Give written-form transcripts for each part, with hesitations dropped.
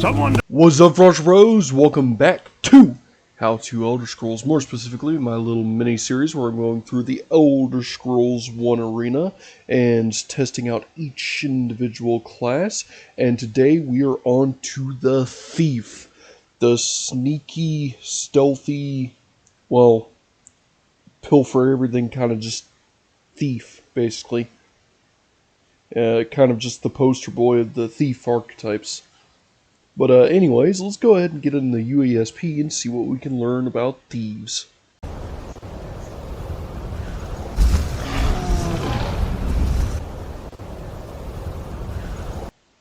What's up, Frost Bros? Welcome back to How to Elder Scrolls, more specifically my little mini-series where I'm going through the Elder Scrolls 1 arena and testing out each individual class. And today we are on to the Thief, the sneaky, stealthy, well, pilfer everything kind of just thief, basically. Kind of just the poster boy of the thief archetypes. But anyways, let's go ahead and get in the UESP and see what we can learn about thieves.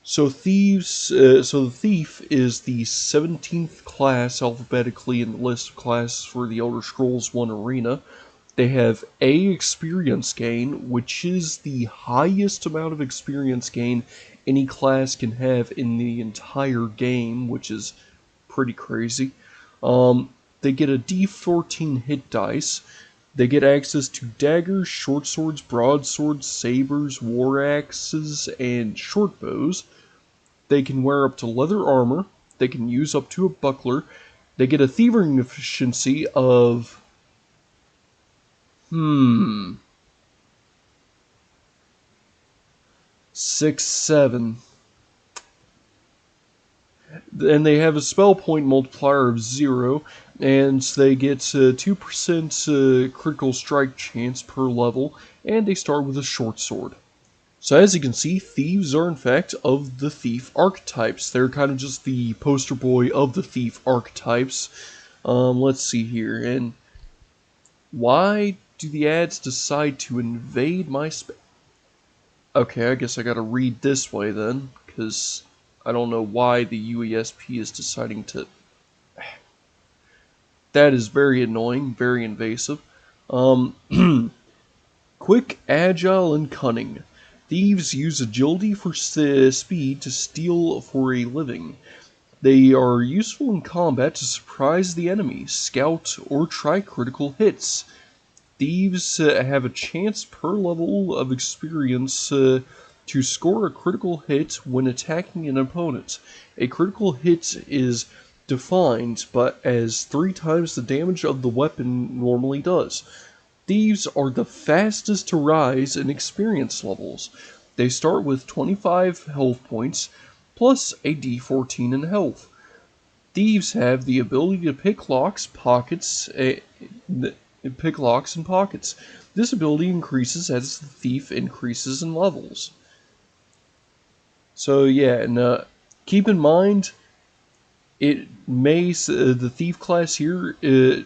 So the thief is the 17th class alphabetically in the list of classes for the Elder Scrolls 1 arena. They have A experience gain, which is the highest amount of experience gain any class can have in the entire game, which is pretty crazy. They get a D14 hit dice. They get access to daggers, short swords, broadswords, sabers, war axes, and short bows. They can wear up to leather armor. They can use up to a buckler. They get a thieving efficiency of 6, 7. And they have a spell point multiplier of 0, and they get 2% critical strike chance per level, and they start with a short sword. So as you can see, thieves are in fact of the thief archetypes. They're kind of just the poster boy of the thief archetypes. Let's see here, and why do the ads decide to invade my space? Okay, I guess I gotta read this way then, because I don't know why the UESP is deciding to... That is very annoying, very invasive. Quick, agile, and cunning. Thieves use agility for speed to steal for a living. They are useful in combat to surprise the enemy, scout, or try critical hits. Thieves have a chance per level of experience to score a critical hit when attacking an opponent. A critical hit is defined but as 3 times the damage of the weapon normally does. Thieves are the fastest to rise in experience levels. They start with 25 health points plus a D14 in health. Thieves have the ability to pick locks, pick locks and pockets. This ability increases as the thief increases in levels. So yeah, and keep in mind, the thief class here in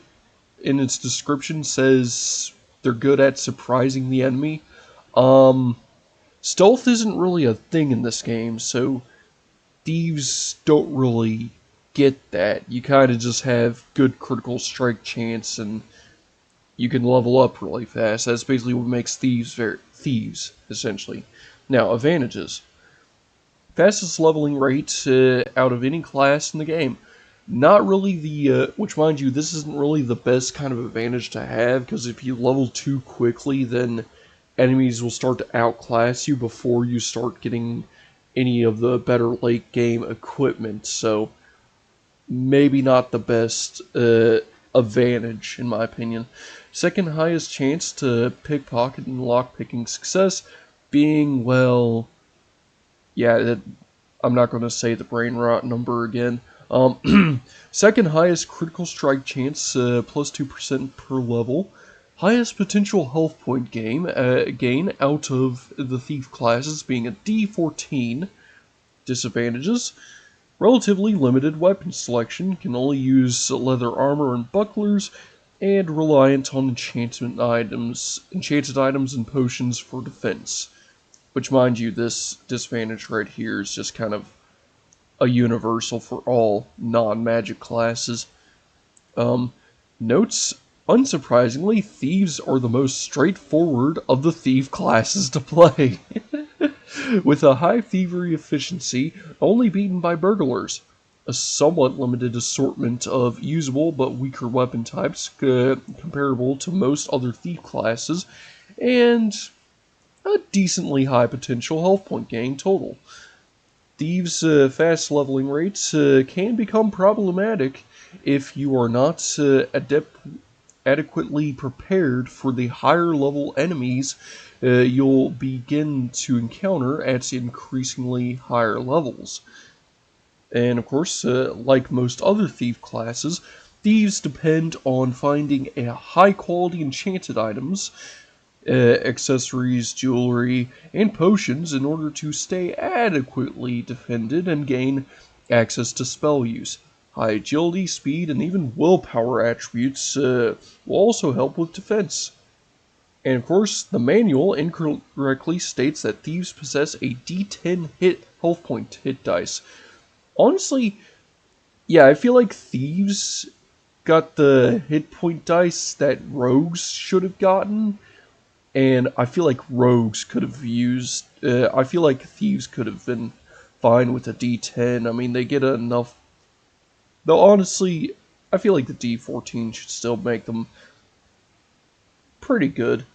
its description says they're good at surprising the enemy. Stealth isn't really a thing in this game, so thieves don't really get that. You kind of just have good critical strike chance and you can level up really fast. That's basically what makes thieves, essentially. Now, advantages. Fastest leveling rate out of any class in the game. Not really which mind you, this isn't really the best kind of advantage to have, because if you level too quickly, then enemies will start to outclass you before you start getting any of the better late game equipment, so maybe not the best advantage, in my opinion. Second highest chance to pickpocket and lockpicking success being, well, yeah, I'm not going to say the brain rot number again. Second highest critical strike chance, plus 2% per level. Highest potential health point gain out of the thief classes being a D14. Disadvantages. Relatively limited weapon selection, can only use leather armor and bucklers, and reliant on enchanted items and potions for defense. Which, mind you, this disadvantage right here is just kind of a universal for all non-magic classes. Notes, unsurprisingly, thieves are the most straightforward of the thief classes to play. With a high thievery efficiency, only beaten by burglars. A somewhat limited assortment of usable but weaker weapon types comparable to most other thief classes, and a decently high potential health point gain total. Thieves' fast leveling rates can become problematic if you are not adequately prepared for the higher level enemies you'll begin to encounter at increasingly higher levels. And of course, like most other thief classes, thieves depend on finding a high quality enchanted items, accessories, jewelry, and potions in order to stay adequately defended and gain access to spell use. High agility, speed, and even willpower attributes will also help with defense. And of course, the manual incorrectly states that thieves possess a D10 hit health point hit dice. Honestly, yeah, I feel like thieves got the hit point dice that rogues should have gotten, and I feel like rogues could have used. I feel like thieves could have been fine with a D10. I mean, they get enough. Though honestly, I feel like the D14 should still make them pretty good.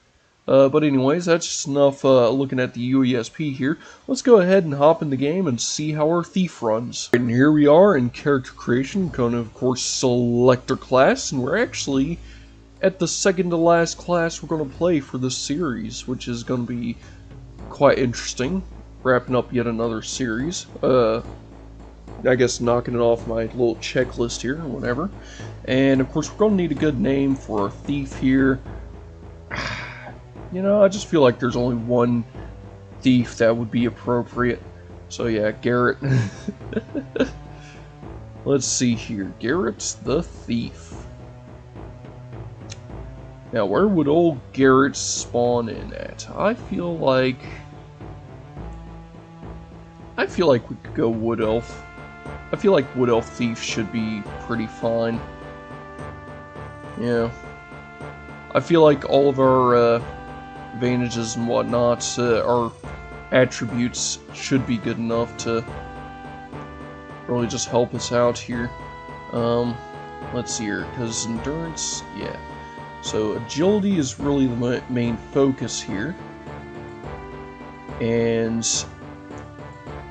But anyways, that's just enough looking at the UESP here. Let's go ahead and hop in the game and see how our thief runs. And here we are in character creation, going to of course select our class, and we're actually at the second to last class we're going to play for this series, which is going to be quite interesting. Wrapping up yet another series. I guess knocking it off my little checklist here, or whatever. And of course we're going to need a good name for our thief here. You know, I just feel like there's only one thief that would be appropriate. So yeah, Garrett. Let's see here. Garrett's the thief. Now, where would old Garrett spawn in at? I feel like we could go Wood Elf. I feel like Wood Elf Thief should be pretty fine. Yeah. I feel like all of our advantages and whatnot, our attributes should be good enough to really just help us out here. Let's see here, because endurance, yeah. So agility is really the main focus here. And,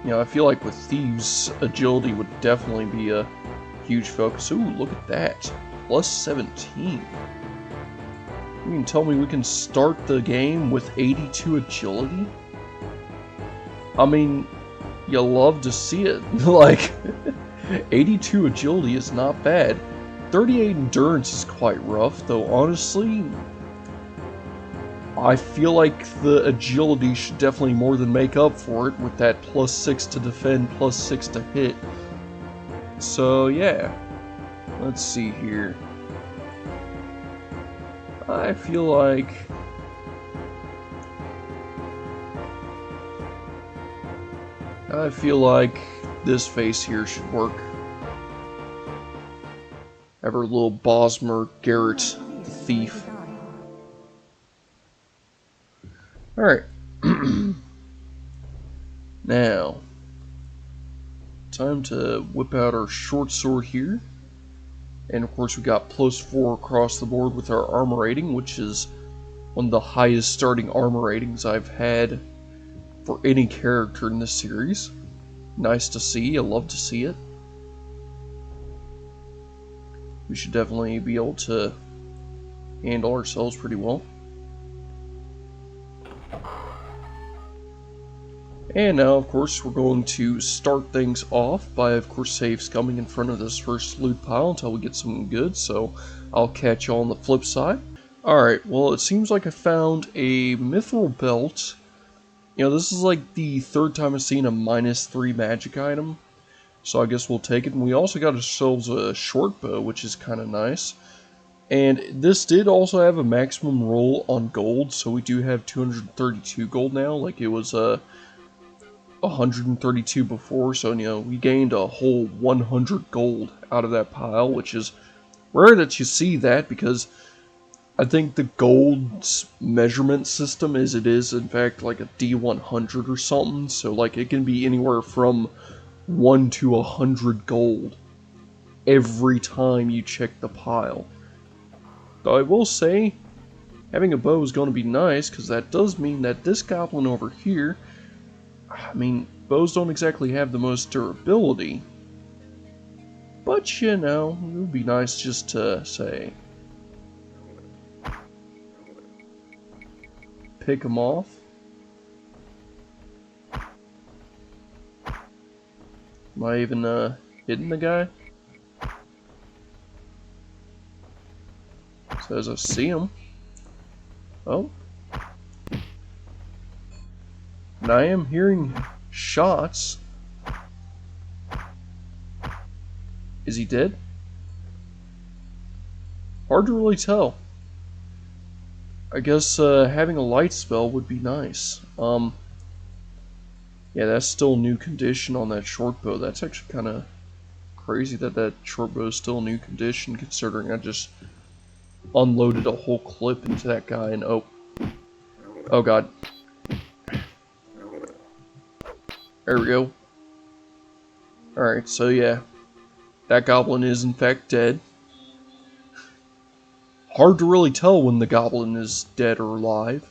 you know, I feel like with thieves, agility would definitely be a huge focus. Ooh, look at that. Plus 17. You can tell me we can start the game with 82 agility? I mean, you love to see it. Like, 82 agility is not bad. 38 endurance is quite rough, though honestly, I feel like the agility should definitely more than make up for it with that plus 6 to defend, plus 6 to hit. So yeah, let's see here. I feel like this face here should work. Have our little Bosmer Garrett the thief. Alright. Now, time to whip out our short sword here. And of course we got plus 4 across the board with our armor rating, which is one of the highest starting armor ratings I've had for any character in this series. Nice to see, I love to see it. We should definitely be able to handle ourselves pretty well. And now, of course, we're going to start things off by, of course, save scumming in front of this first loot pile until we get something good, so I'll catch you on the flip side. Alright, well, it seems like I found a mithril belt. You know, this is like the third time I've seen a -3 magic item, so I guess we'll take it. And we also got ourselves a short bow, which is kind of nice. And this did also have a maximum roll on gold, so we do have 232 gold now, like it was 132 before, so you know, we gained a whole 100 gold out of that pile, which is rare that you see that, because I think the gold's measurement system is in fact like a D100 or something, so like it can be anywhere from 1 to 100 gold every time you check the pile. Though I will say, having a bow is going to be nice, because that does mean that this goblin over here, I mean, bows don't exactly have the most durability. But, you know, it would be nice just to, say, pick them off. Am I even, hitting the guy? Says I see him. Oh. And I am hearing shots. Is he dead? Hard to really tell. I guess having a light spell would be nice. Yeah, that's still new condition on that short bow. That's actually kind of crazy that that short bow is still new condition, considering I just unloaded a whole clip into that guy and oh god. There we go. Alright, so yeah. That goblin is in fact dead. Hard to really tell when the goblin is dead or alive.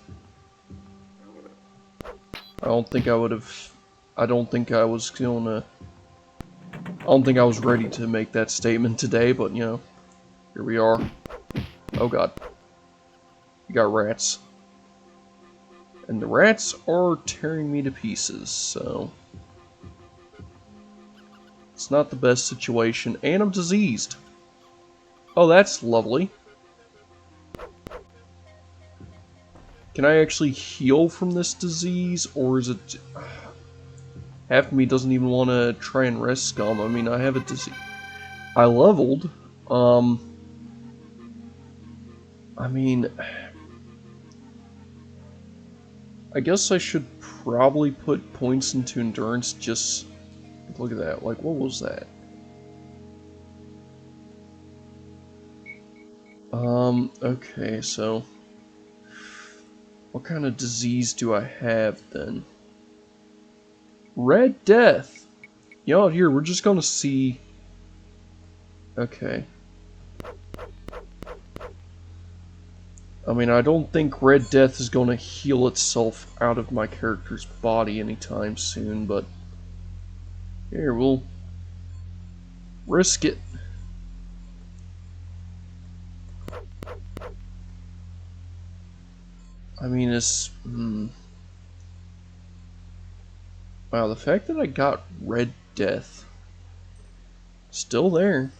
I don't think I would have... I don't think I was ready to make that statement today, but you know, here we are. Oh god. You got rats. And the rats are tearing me to pieces, so... It's not the best situation, and I'm diseased. Oh, that's lovely. Can I actually heal from this disease, or is it... Half of me doesn't even want to try and rest scum. I mean, I have a disease. I leveled. I mean... I guess I should probably put points into endurance just... Look at that. Like, what was that? Okay, so... What kind of disease do I have, then? Red Death! You know what, here, we're just gonna see... Okay. I mean, I don't think Red Death is gonna heal itself out of my character's body anytime soon, but... Here, we'll... risk it. I mean, it's... Wow, the fact that I got Red Death... Still there.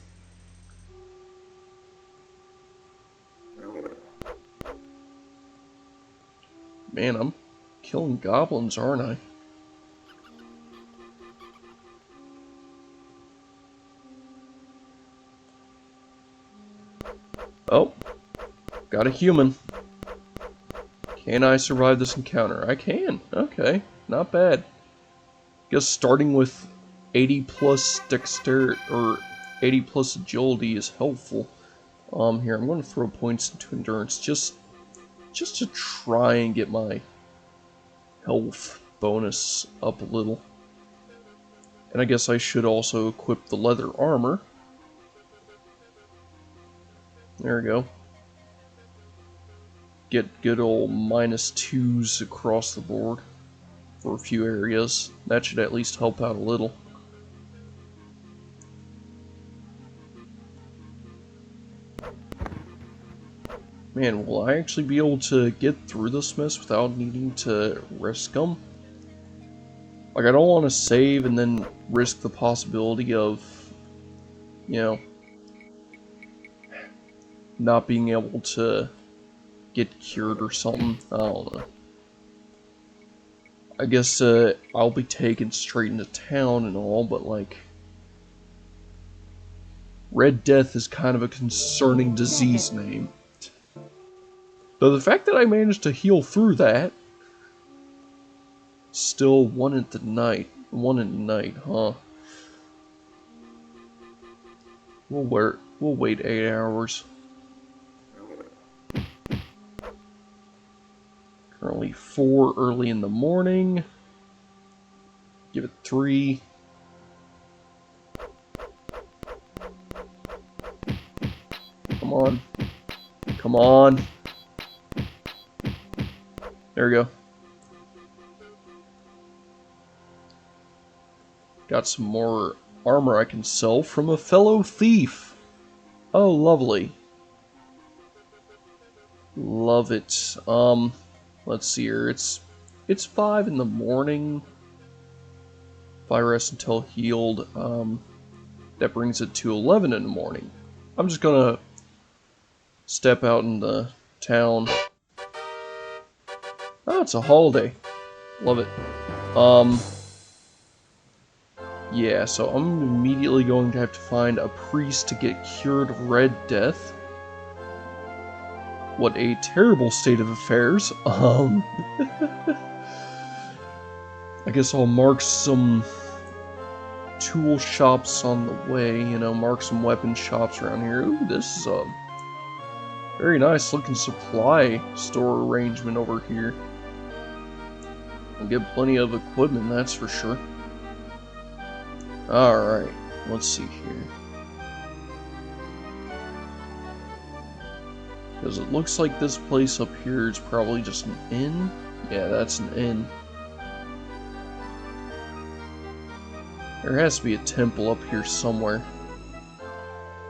Man, I'm killing goblins, aren't I? Oh, got a human. Can I survive this encounter? I can. Okay, not bad. Guess starting with 80 plus dexterity or 80 plus agility is helpful. Here I'm going to throw points into endurance just to try and get my health bonus up a little. And I guess I should also equip the leather armor. There we go. Get good old -2s across the board for a few areas. That should at least help out a little. Man, will I actually be able to get through this mess without needing to risk them? Like, I don't want to save and then risk the possibility of, you know, not being able to get cured or something. I don't know. I guess I'll be taken straight into town and all, but like... Red Death is kind of a concerning disease name. Though the fact that I managed to heal through that... Still one in the night, huh? We'll wait 8 hours. Currently 4 early in the morning. Give it 3. Come on. Come on. There we go. Got some more armor I can sell from a fellow thief. Oh, lovely. Love it. Let's see here. It's 5 in the morning. If I rest until healed, that brings it to 11 in the morning. I'm just gonna step out in the town. Oh, it's a holiday. Love it. Yeah, so I'm immediately going to have to find a priest to get cured of Red Death. What a terrible state of affairs. I guess I'll mark some tool shops on the way, you know, mark some weapon shops around here. Ooh, this is a very nice looking supply store arrangement over here. I'll get plenty of equipment, that's for sure. Alright, let's see here. Because it looks like this place up here is probably just an inn. Yeah, that's an inn. There has to be a temple up here somewhere.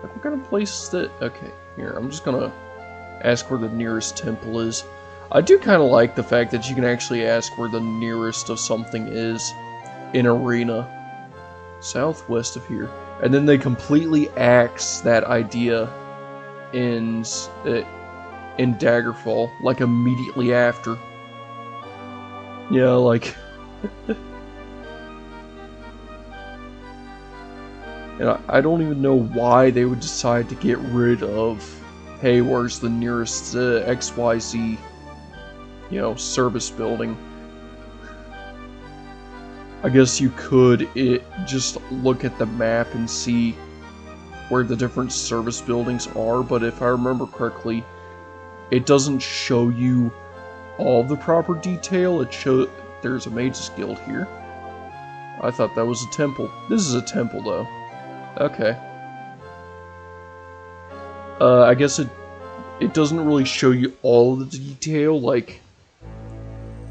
Like, what kind of place is that? Okay, here, I'm just gonna ask where the nearest temple is. I do kind of like the fact that you can actually ask where the nearest of something is in Arena. Southwest of here. And then they completely axe that idea in Daggerfall, like immediately after. Yeah, like... And I don't even know why they would decide to get rid of, hey, where's the nearest XYZ, you know, service building. I guess you could just look at the map and see where the different service buildings are, but if I remember correctly, it doesn't show you all the proper detail. It shows there's a mage's guild here. I thought that was a temple. This is a temple, though. Okay. I guess it doesn't really show you all of the detail. Like,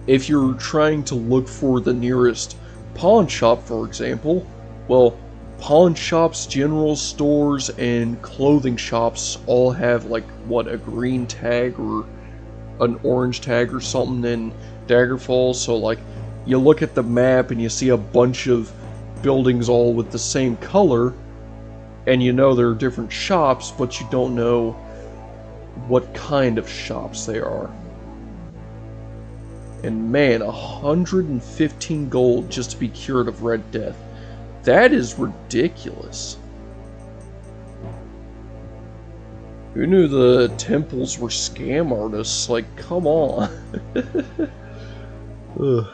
if you're trying to look for the nearest pawn shop, for example, well, pawn shops, general stores, and clothing shops all have, like, what, a green tag or an orange tag or something in Daggerfall. So, like, you look at the map and you see a bunch of buildings all with the same color, and you know there are different shops, but you don't know what kind of shops they are. And man, 115 gold just to be cured of Red Death. That is ridiculous. Who knew the temples were scam artists? Like, come on. Ugh.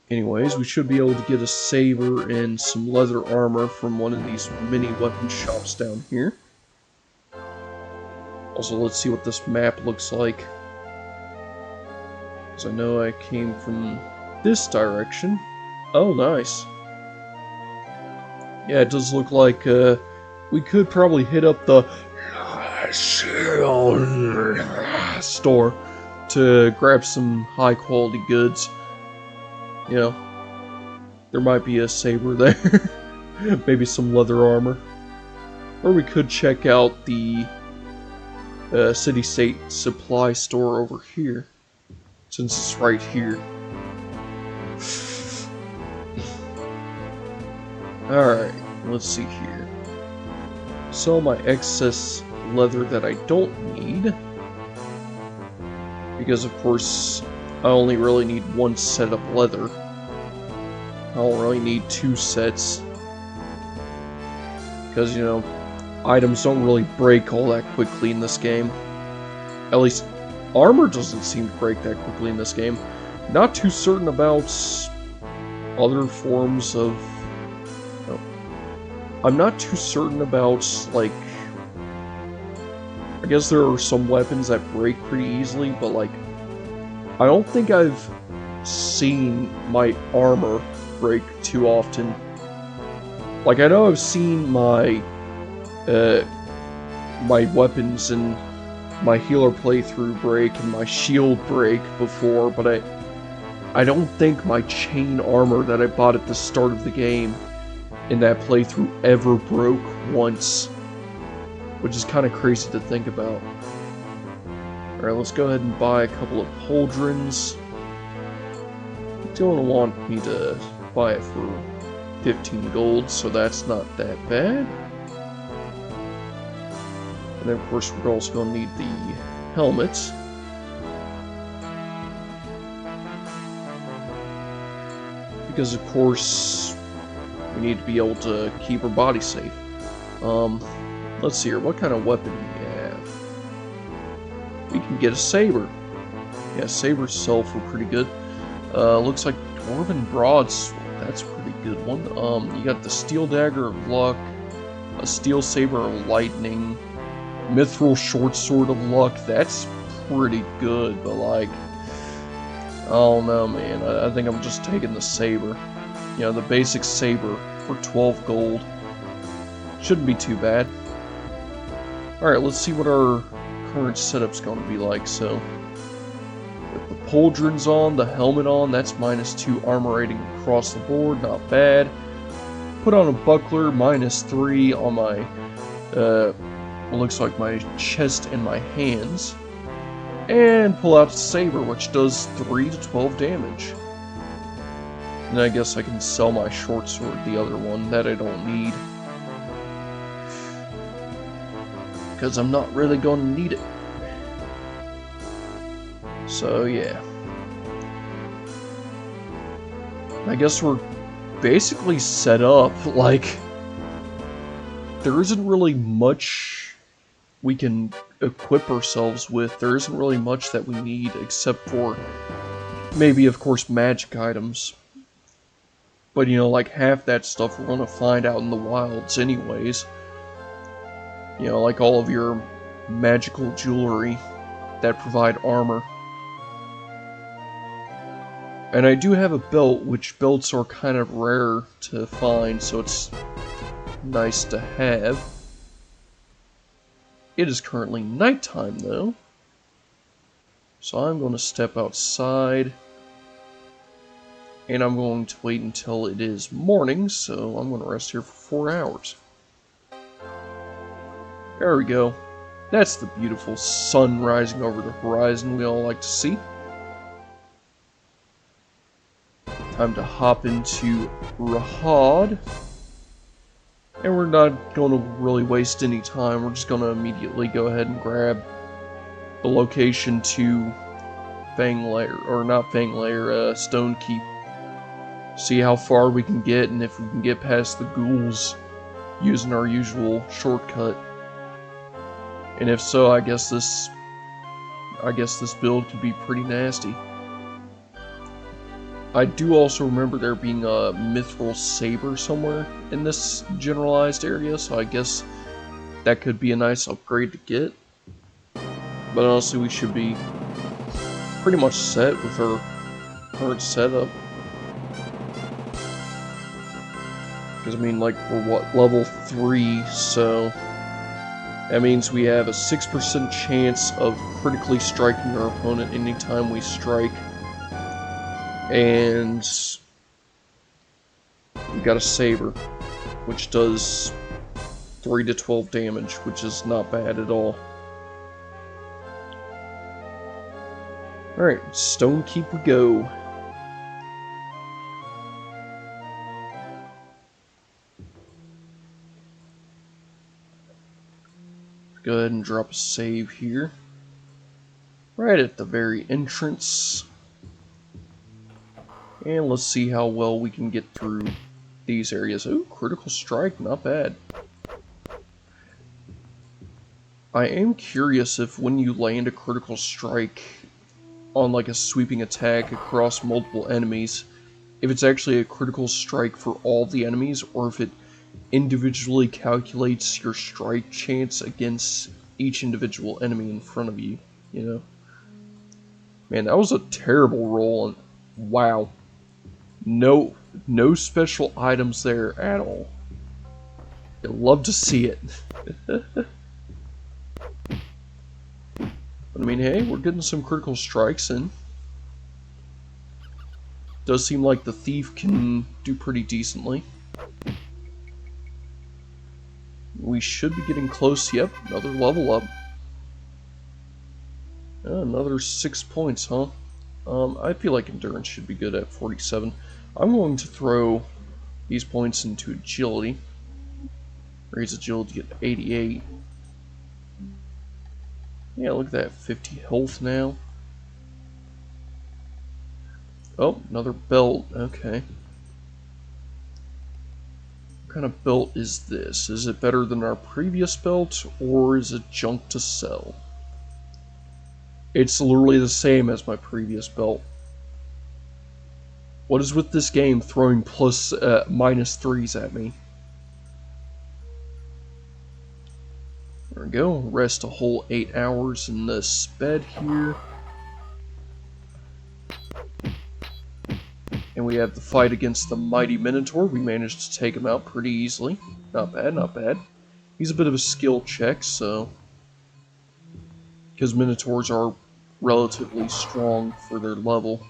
Anyways, we should be able to get a saber and some leather armor from one of these mini weapon shops down here. Also, let's see what this map looks like. Because I know I came from this direction. Oh, nice. Yeah, it does look like we could probably hit up the store to grab some high quality goods. You know, there might be a saber there. Maybe some leather armor. Or we could check out the City State supply store over here, since it's right here. Alright, let's see here. Sell my excess leather that I don't need. Because, of course, I only really need one set of leather. I don't really need 2 sets. Because, you know, items don't really break all that quickly in this game. At least, armor doesn't seem to break that quickly in this game. Not too certain about other forms of... No. I'm not too certain about, like... I guess there are some weapons that break pretty easily, but, like... I don't think I've seen my armor break too often. Like, I know I've seen my my weapons and my healer playthrough break and my shield break before, but I don't think my chain armor that I bought at the start of the game in that playthrough ever broke once, which is kind of crazy to think about. Alright, let's go ahead and buy a couple of pauldrons. You don't want me to buy it for 15 gold, so that's not that bad. And then, of course, we're also going to need the helmets. Because, of course, we need to be able to keep our body safe. Let's see here. What kind of weapon do we have? We can get a saber. Yeah, sabers sell for pretty good. Looks like Dwarven Broadsword. That's a pretty good one. You got the Steel Dagger of Luck, a Steel Saber of Lightning, Mithril Short Sword of Luck. That's pretty good, but like, I don't know, man. I think I'm just taking the saber. You know, the basic saber for 12 gold. Shouldn't be too bad. Alright, let's see what our current setup's going to be like. So, with the pauldrons on, the helmet on, that's -2 armor rating across the board. Not bad. Put on a buckler, -3 on my, what looks like my chest and my hands. And pull out the saber, which does 3 to 12 damage. And I guess I can sell my short sword, the other one, that I don't need. Because I'm not really going to need it. So, yeah. I guess we're basically set up, like, there isn't really much we can equip ourselves with. There isn't really much that we need except for maybe, of course, magic items. But, you know, like half that stuff we're going to find out in the wilds anyways. You know, like all of your magical jewelry that provide armor. And I do have a belt, which belts are kind of rare to find, so it's nice to have. It is currently nighttime, though. So I'm going to step outside. And I'm going to wait until it is morning, so I'm going to rest here for 4 hours. There we go. That's the beautiful sun rising over the horizon we all like to see. Time to hop into Rahad. And we're not going to really waste any time. We're just going to immediately go ahead and grab the location to Fang Lair, or not Fang Lair, Stone Keep. See how far we can get, and if we can get past the ghouls using our usual shortcut. And if so, I guess this build could be pretty nasty. I do also remember there being a Mithril Saber somewhere in this generalized area, so I guess that could be a nice upgrade to get. But honestly, we should be pretty much set with our current setup. Because, I mean, like, we're what, level 3, so that means we have a 6% chance of critically striking our opponent anytime we strike. And we got a saber, which does 3 to 12 damage, which is not bad at all. Alright, Stone Keep we go. Go ahead and drop a save here. Right at the very entrance. And let's see how well we can get through these areas. Ooh, critical strike, not bad. I am curious if when you land a critical strike on like a sweeping attack across multiple enemies, if it's actually a critical strike for all the enemies, or if it individually calculates your strike chance against each individual enemy in front of you, you know? Man, that was a terrible roll, and wow. No special items there at all. I'd love to see it. But I mean, hey, we're getting some critical strikes in. Does seem like the thief can do pretty decently. We should be getting close. Yep, another level up. Another 6 points, huh? I feel like endurance should be good at 47. I'm going to throw these points into agility. Raise agility at 88. Yeah, look at that, 50 health now. Oh, another belt, okay. What kind of belt is this? Is it better than our previous belt, or is it junk to sell? It's literally the same as my previous belt. What is with this game throwing minus 3s at me? There we go, rest a whole 8 hours in this bed here. And we have the fight against the mighty Minotaur. We managed to take him out pretty easily. Not bad, not bad. He's a bit of a skill check, so... because Minotaurs are relatively strong for their level.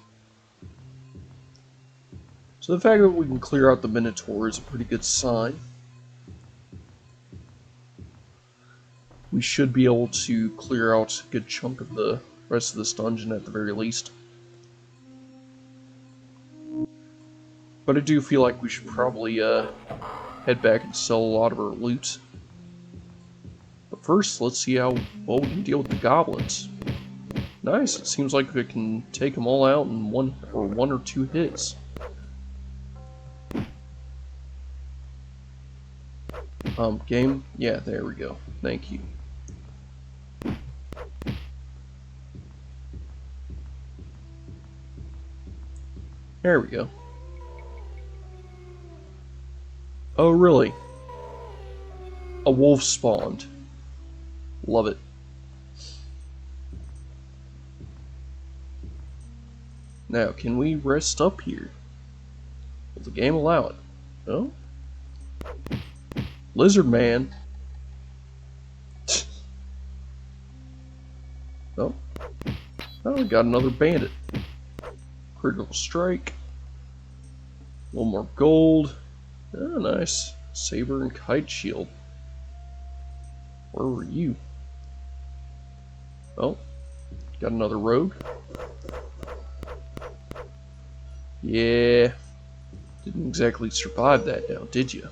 So the fact that we can clear out the Minotaur is a pretty good sign. We should be able to clear out a good chunk of the rest of this dungeon at the very least. But I do feel like we should probably head back and sell a lot of our loot. But first, let's see how well we can deal with the goblins. Nice, it seems like we can take them all out in one or two hits. Game? Yeah, there we go. Thank you. There we go. Oh, really? A wolf spawned. Love it. Now, can we rest up here? Will the game allow it? No? Lizard Man. Oh. Oh, we got another bandit. Critical strike. A little more gold. Oh, nice. Saber and kite shield. Where were you? Oh. Got another rogue. Yeah. Didn't exactly survive that now, did you?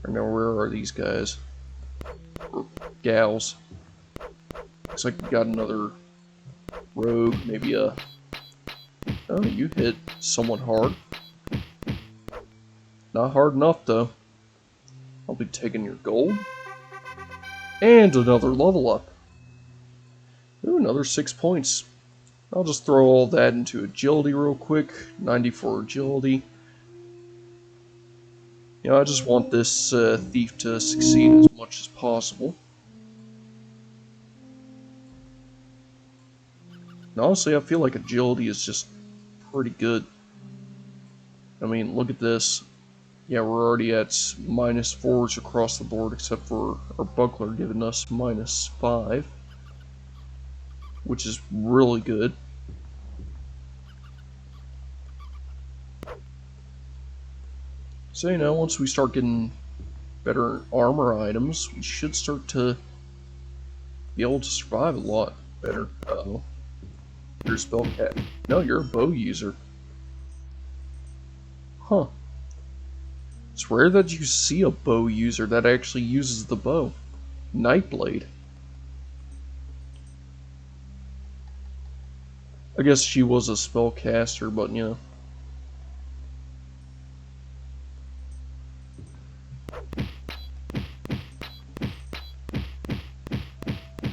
Or now, where are these guys? Or gals. Looks like we got another rogue, maybe a... Oh, you hit somewhat hard. Not hard enough, though. I'll be taking your gold. And another level up. Ooh, another 6 points. I'll just throw all that into agility real quick. 90 for agility. You know, I just want this thief to succeed as much as possible. And honestly, I feel like agility is just pretty good. I mean, look at this. Yeah, we're already at -4s across the board, except for our buckler giving us -5. Which is really good. So, you know, once we start getting better armor items, we should start to be able to survive a lot better. Uh-oh. You're a spellcat. No, you're a bow user. Huh. It's rare that you see a bow user that actually uses the bow. Nightblade. I guess she was a spellcaster, but you know.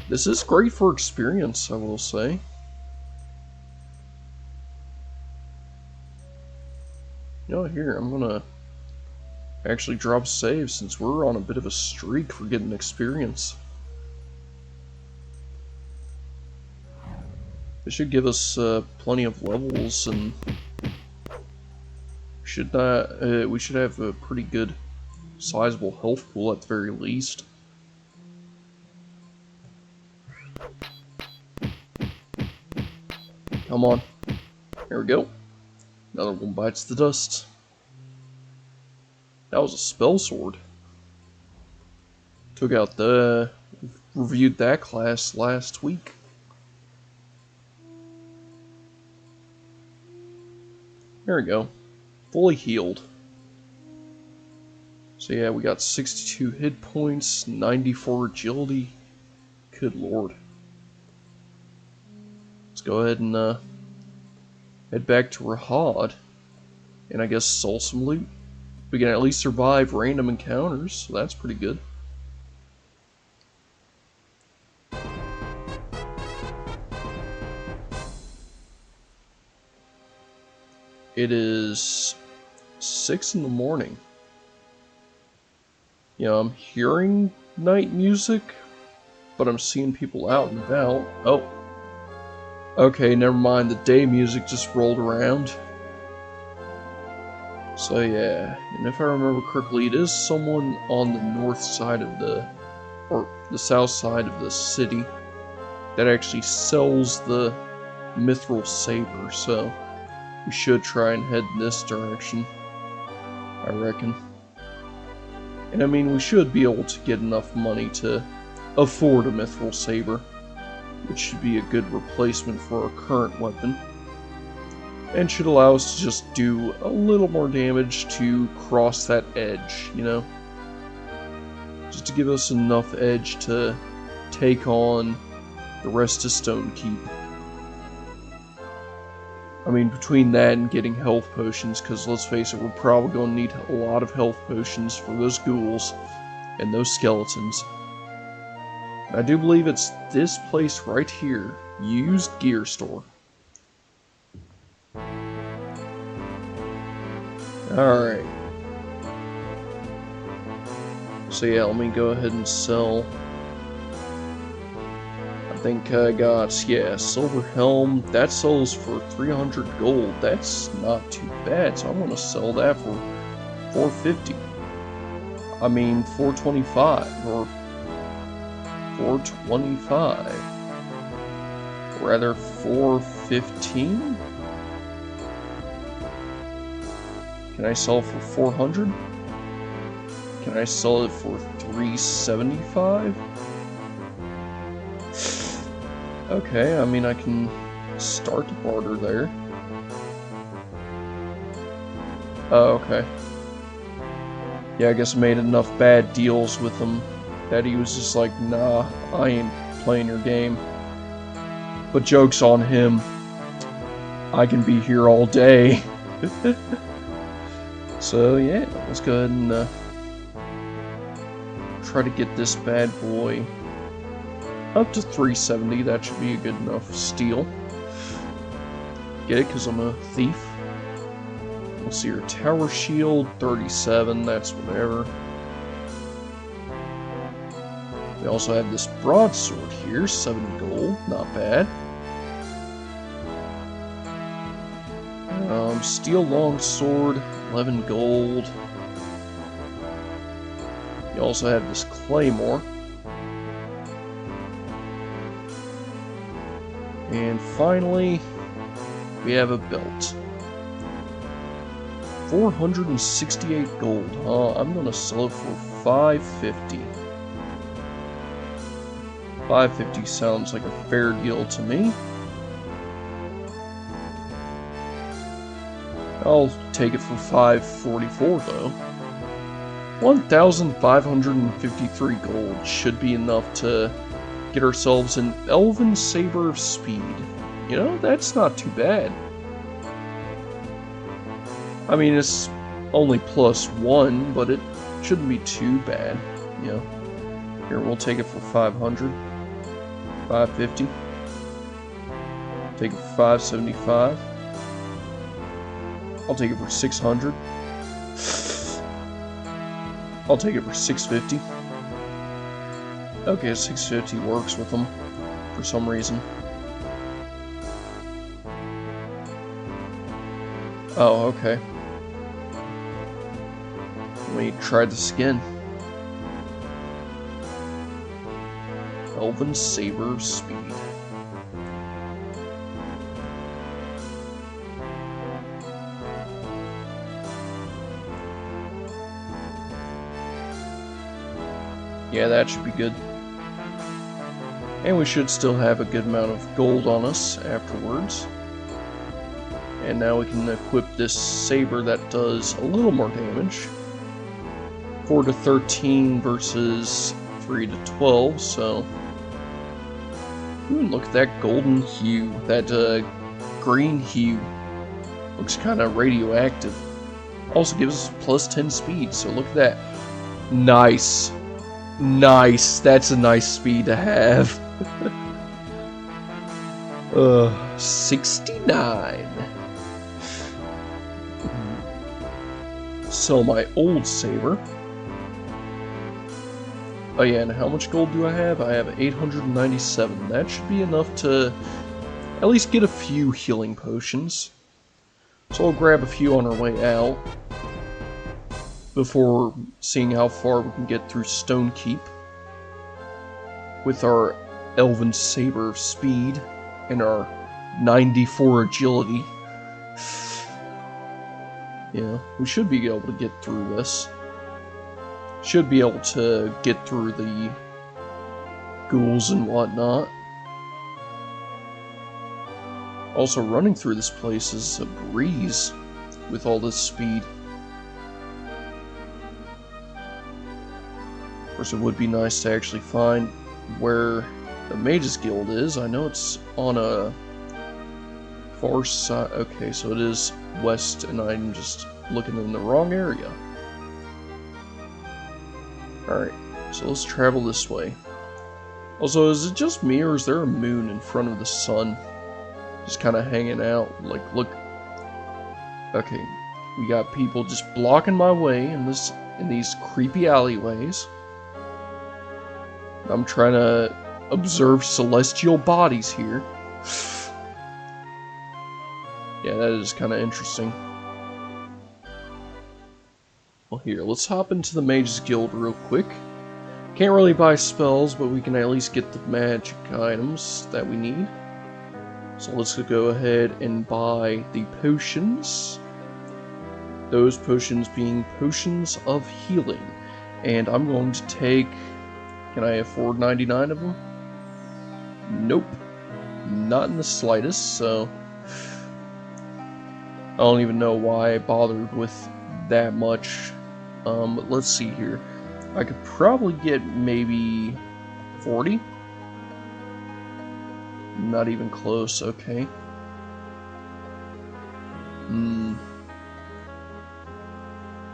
This is great for experience, I will say. You know, here, I'm gonna actually drop save since we're on a bit of a streak for getting experience. It should give us plenty of levels, and we should have a pretty good, sizable health pool at the very least. Come on. There we go. Another one bites the dust. That was a spell sword. Took out the... Reviewed that class last week. There we go. Fully healed. So yeah, we got 62 hit points, 94 agility. Good lord. Let's go ahead and head back to Rahad. And I guess sell some loot. We can at least survive random encounters, so that's pretty good. It is 6 in the morning. You know, I'm hearing night music, but I'm seeing people out and about. Oh. Okay, never mind. The day music just rolled around. So yeah, and if I remember correctly, it is someone on the north side of or the south side of the city that actually sells the Mithril Saber, so we should try and head in this direction, I reckon. And I mean, we should be able to get enough money to afford a Mithril Saber, which should be a good replacement for our current weapon. And should allow us to just do a little more damage to cross that edge, you know? Just to give us enough edge to take on the rest of Stonekeep. I mean, between that and getting health potions, because let's face it, we're probably going to need a lot of health potions for those ghouls and those skeletons. I do believe it's this place right here, Used Gear Store. Alright. So yeah, let me go ahead and sell. I think I got, yeah, Silver Helm. That sells for 300 gold. That's not too bad, so I'm going to sell that for 450. I mean, 425, or 425. Rather, 415? Can I sell it for 400? Can I sell it for 375? Okay, I mean I can start to barter there. Oh, okay. Yeah, I guess I made enough bad deals with him that he was just like, nah, I ain't playing your game. But joke's on him. I can be here all day. So yeah, let's go ahead and try to get this bad boy up to 370. That should be a good enough steal. Get it? Because I'm a thief. Let's see, your tower shield, 37, that's whatever. We also have this broadsword here, 7 gold, not bad. Steel longsword, 11 gold. You also have this claymore. And finally, we have a belt. 468 gold. I'm gonna sell it for 550. 550 sounds like a fair deal to me. I'll take it for 544 though. 1,553 gold should be enough to get ourselves an Elven Saber of Speed. You know, that's not too bad. I mean, it's only +1, but it shouldn't be too bad. You know, here, we'll take it for 500. 550. Take it for 575. I'll take it for 600. I'll take it for 650. Okay, 650 works with them for some reason. Oh, okay. Let me try the skin. Elven Saber Speed. Yeah, that should be good. And we should still have a good amount of gold on us afterwards. And now we can equip this saber that does a little more damage. 4 to 13 versus 3 to 12, so... Ooh, look at that golden hue, that green hue. Looks kind of radioactive. Also gives us plus 10 speed, so look at that. Nice. Nice, that's a nice speed to have. 69. Sell my old saber. Oh yeah, and how much gold do I have? I have 897. That should be enough to at least get a few healing potions. So I'll grab a few on our way out before seeing how far we can get through Stone Keep with our Elven Saber speed and our 94 agility. Yeah, we should be able to get through this. Should be able to get through the ghouls and whatnot. Also, running through this place is a breeze with all this speed. Of course, it would be nice to actually find where the Mages Guild is. I know it's on a far side. Okay, so it is west, and I'm just looking in the wrong area. Alright, so let's travel this way. Also, is it just me, or is there a moon in front of the sun? Just kind of hanging out, like, look. Okay, we got people just blocking my way in these creepy alleyways. I'm trying to observe celestial bodies here. Yeah, that is kind of interesting. Well, here, let's hop into the Mages Guild real quick. Can't really buy spells, but we can at least get the magic items that we need. So let's go ahead and buy the potions. Those potions being potions of healing. And I'm going to take... Can I afford 99 of them? Nope. Not in the slightest, so... I don't even know why I bothered with that much. But let's see here. I could probably get maybe 40? Not even close, okay.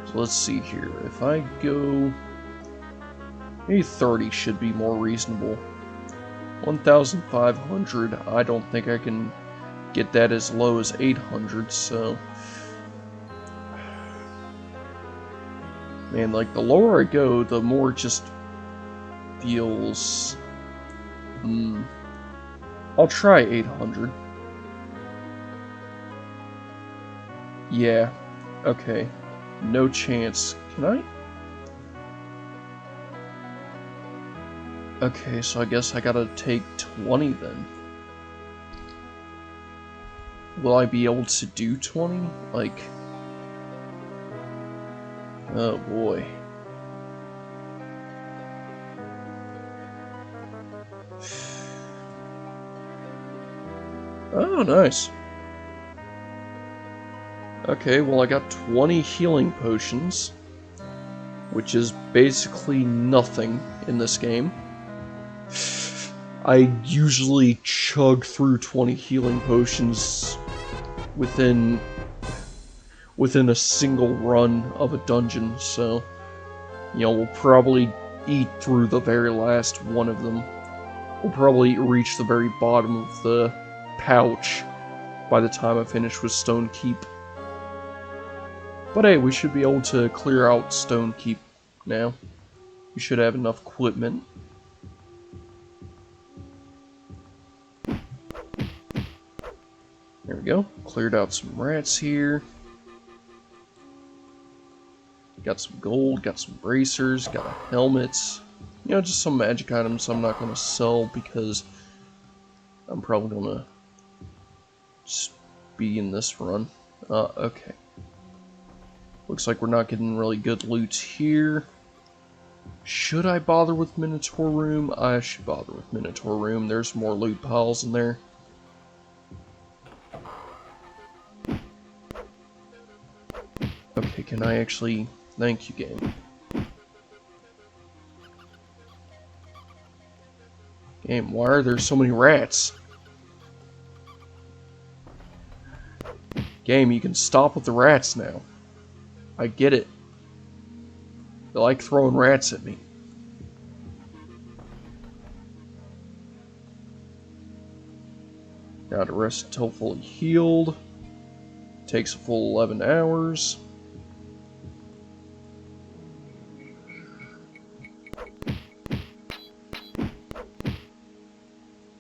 So let's see here. If I go... Maybe 30 should be more reasonable. 1,500, I don't think I can get that as low as 800, so... Man, like, the lower I go, the more it just feels... I'll try 800. Yeah, okay. No chance. Can I? Okay, so I guess I gotta take 20 then. Will I be able to do 20? Like... Oh boy. Oh, nice. Okay, well I got 20 healing potions, which is basically nothing in this game. I usually chug through 20 healing potions within a single run of a dungeon, so, you know, we'll probably eat through the very last one of them. We'll probably reach the very bottom of the pouch by the time I finish with Stone Keep. But hey, we should be able to clear out Stone Keep now. We should have enough equipment. There we go. Cleared out some rats here. Got some gold, got some bracers, got a helmet. You know, just some magic items I'm not going to sell because I'm probably going to just be in this run. Okay. Looks like we're not getting really good loot here. Should I bother with Minotaur Room? I should bother with Minotaur Room. There's more loot piles in there. Okay, can I actually... Thank you, game. Game, why are there so many rats? Game, you can stop with the rats now. I get it. They like throwing rats at me. Now to rest until fully healed. Takes a full 11 hours.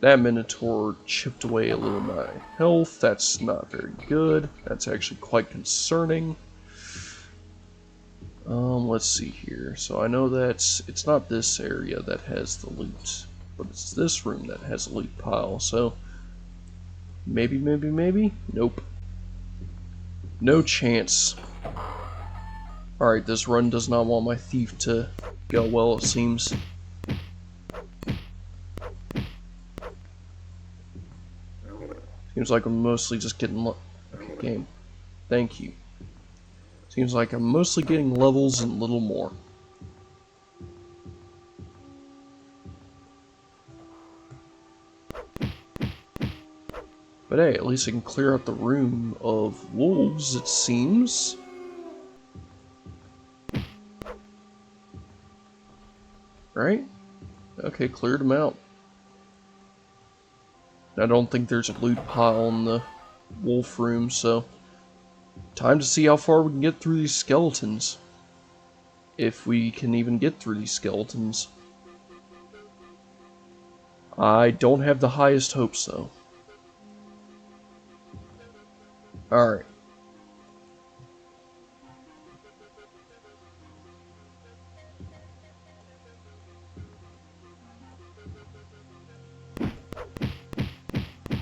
That Minotaur chipped away a little of my health. That's not very good. That's actually quite concerning. Let's see here. So I know that it's not this area that has the loot, but it's this room that has a loot pile. So maybe. Nope. No chance. Alright, this run does not want my thief to go well, it seems. Seems like I'm mostly just getting... Okay, game. Thank you. Seems like I'm mostly getting levels and little more. But hey, at least I can clear out the room of wolves, it seems. Right? Okay, cleared them out. I don't think there's a loot pile in the wolf room, so... Time to see how far we can get through these skeletons. If we can even get through these skeletons. I don't have the highest hopes, though. Alright.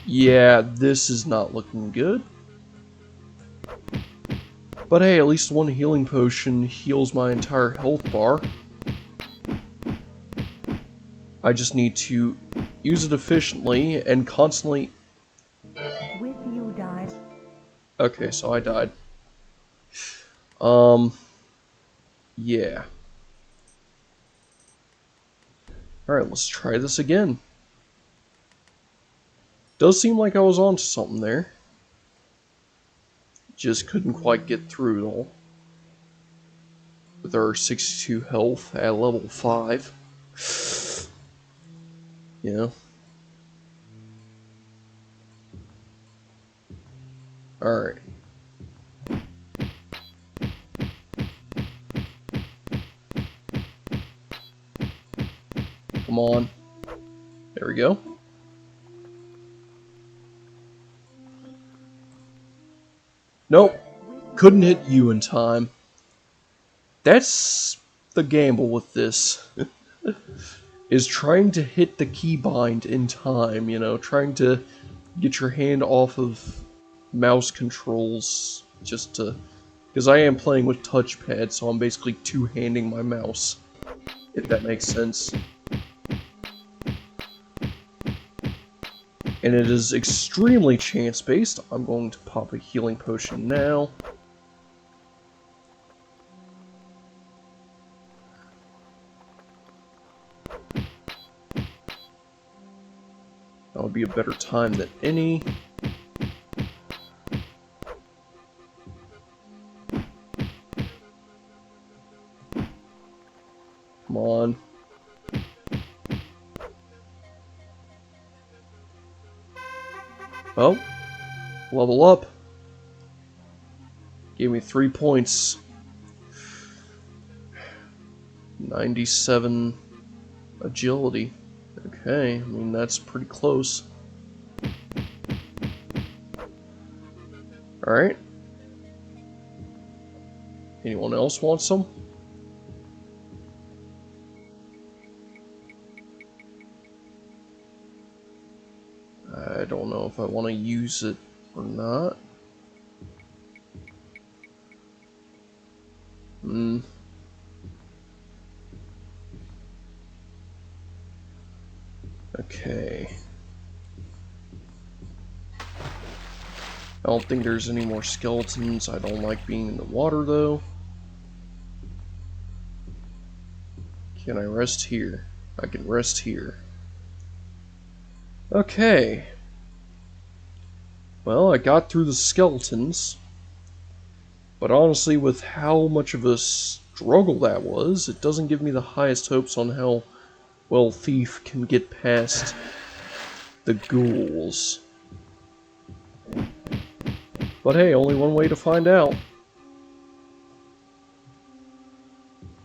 Yeah, this is not looking good. But hey, at least one healing potion heals my entire health bar. I just need to use it efficiently and constantly... With you died. Okay, so I died. Yeah. Alright, let's try this again. Does seem like I was onto something there. Just couldn't quite get through it all. With our 62 health at level 5. Yeah. Alright. Come on. There we go. Nope. Couldn't hit you in time. That's the gamble with this. Is trying to hit the keybind in time, you know, trying to get your hand off of mouse controls just to... Because I am playing with touchpad, so I'm basically two-handing my mouse, if that makes sense. And it is extremely chance-based. I'm going to pop a healing potion now. That would be a better time than any. Come on. Well, level up. Gave me 3 points. 97 agility. Okay, I mean, that's pretty close. Alright. Anyone else want some? I don't know if I want to use it or not. Okay. I don't think there's any more skeletons. I don't like being in the water, though. Can I rest here? I can rest here. Okay. Well, I got through the skeletons. But honestly, with how much of a struggle that was, it doesn't give me the highest hopes on how well Thief can get past the ghouls. But hey, only one way to find out.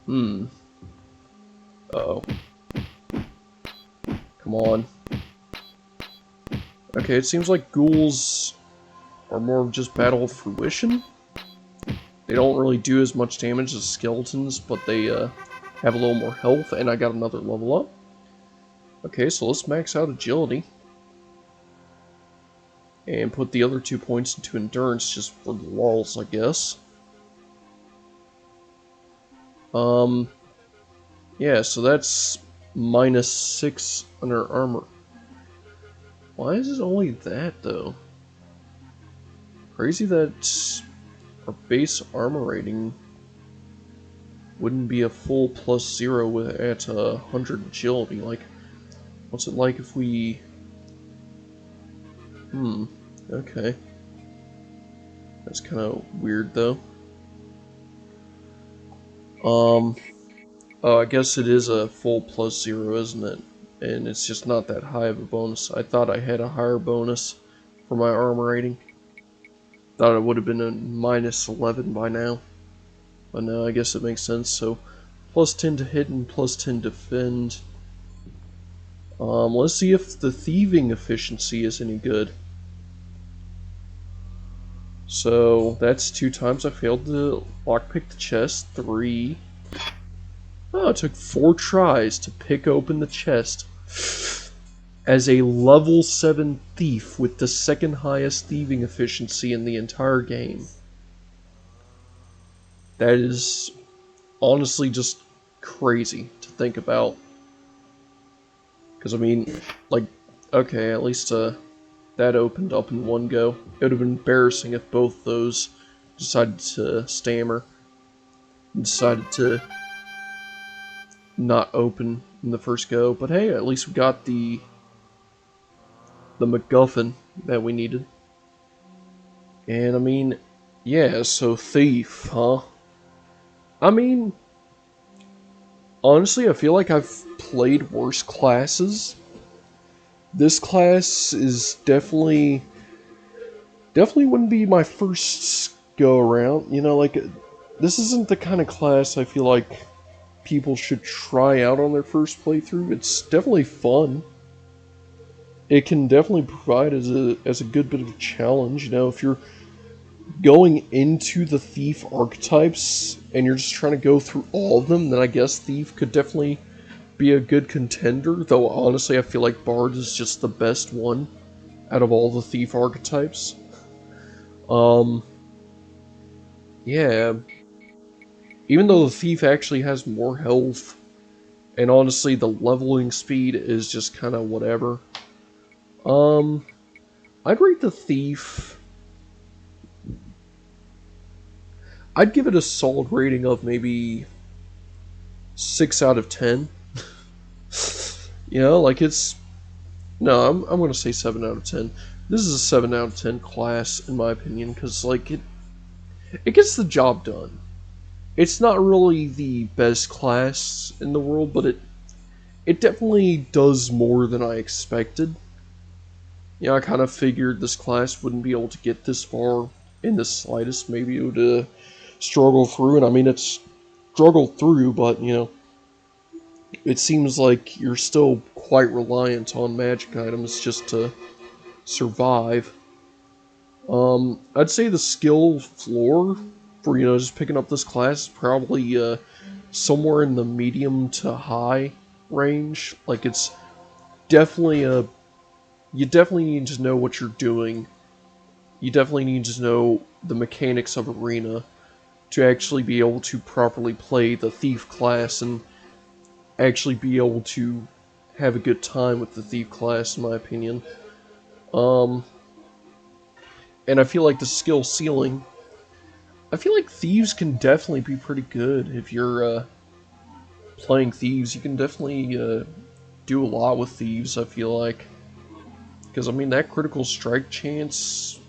Uh-oh. Come on. Okay, it seems like ghouls are more of just battle of fruition. They don't really do as much damage as skeletons, but they have a little more health, and I got another level up. Okay, so let's max out agility. And put the other 2 points into endurance just for the lulz, I guess. Yeah, so that's -6 under armor. Why is it only that, though? Crazy that our base armor rating wouldn't be a full +0 at 100 agility. Like, what's it like if we... Okay. That's kind of weird, though. Oh, I guess it is a full +0, isn't it? And it's just not that high of a bonus. I thought I had a higher bonus for my armor rating. Thought it would have been a -11 by now. But no, I guess it makes sense. So, +10 to hit and +10 to defend. Let's see if the thieving efficiency is any good. So, that's 2 times I failed to lockpick the chest. 3. Oh, it took 4 tries to pick open the chest. As a level 7 thief with the second highest thieving efficiency in the entire game. That is honestly just crazy to think about. Because, I mean, like, okay, at least that opened up in one go. It would have been embarrassing if both those decided to stammer. And decided to not open in the first go. But hey, at least we got the MacGuffin that we needed. And I mean, yeah, so Thief, huh? I mean, honestly, I feel like I've played worse classes. This class is definitely wouldn't be my first go around. You know, like, this isn't the kind of class I feel like people should try out on their first playthrough. It's definitely fun. It can definitely provide as a good bit of a challenge. You know, if you're going into the Thief archetypes and you're just trying to go through all of them, then I guess Thief could definitely be a good contender. Though honestly, I feel like Bard is just the best one out of all the Thief archetypes. Yeah. Even though the Thief actually has more health, and honestly the leveling speed is just kind of whatever. I'd rate the Thief... I'd give it a solid rating of maybe 6 out of 10. You know, like it's... No, I'm gonna say 7 out of 10. This is a 7 out of 10 class, in my opinion, because, like, it gets the job done. It's not really the best class in the world, but it definitely does more than I expected. Yeah, I kind of figured this class wouldn't be able to get this far in the slightest. Maybe it would struggle through, and I mean, it's struggled through, but, you know, it seems like you're still quite reliant on magic items just to survive. I'd say the skill floor for, you know, just picking up this class is probably somewhere in the medium to high range. Like, it's definitely you definitely need to know what you're doing. You definitely need to know the mechanics of Arena to actually be able to properly play the Thief class and actually be able to have a good time with the thief class, in my opinion. And I feel like the skill ceiling, I feel like thieves can definitely be pretty good if you're playing thieves. You can definitely do a lot with thieves, I feel like. Because, I mean, that critical strike chance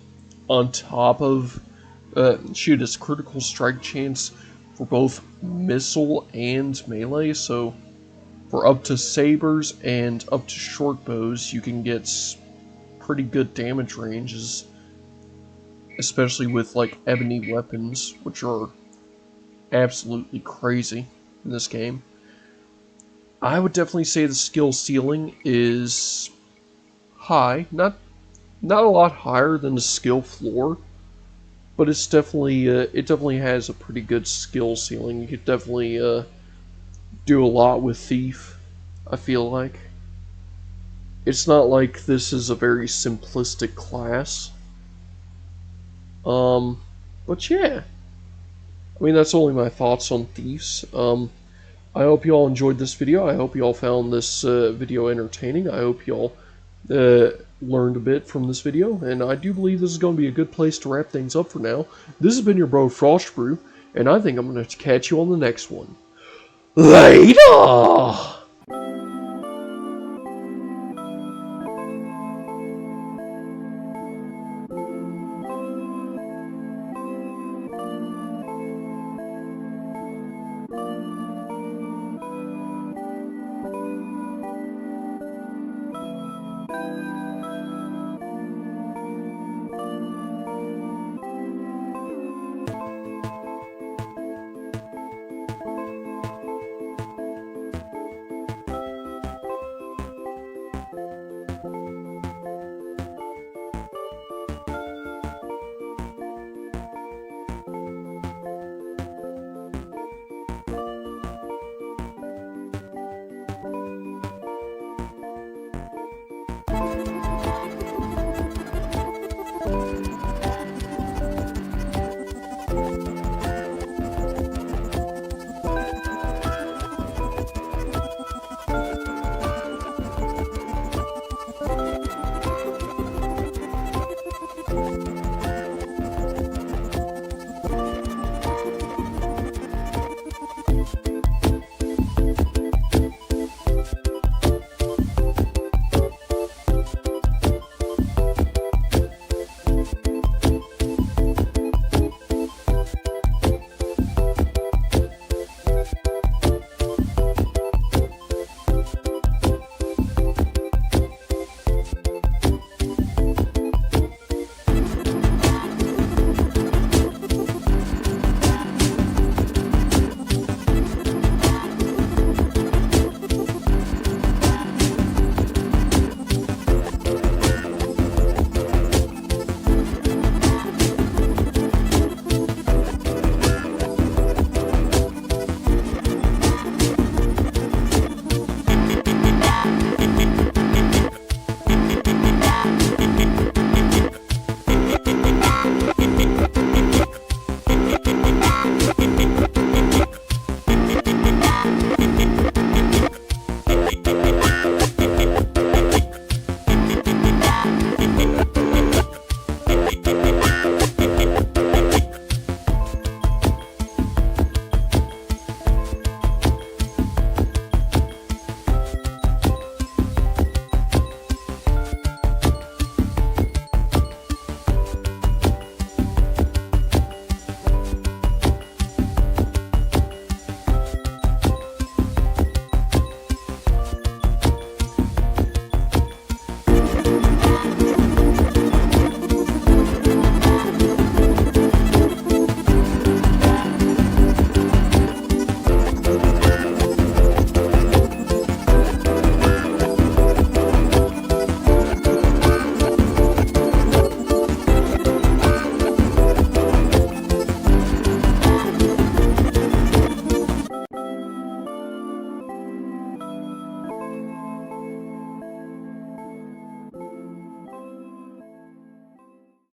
on top of... it's critical strike chance for both missile and melee, so for up to sabers and up to short bows, you can get pretty good damage ranges, especially with, like, ebony weapons, which are absolutely crazy in this game. I would definitely say the skill ceiling is high, not a lot higher than the skill floor, but it's definitely it definitely has a pretty good skill ceiling. You could definitely do a lot with thief, I feel like. It's not like this is a very simplistic class. But yeah. I mean, that's only my thoughts on thieves. I hope you all enjoyed this video. I hope you all found this video entertaining. I hope you all learned a bit from this video, and I do believe this is going to be a good place to wrap things up for now. This has been your bro Frostbrew, and I think I'm going to catch you on the next one. Later!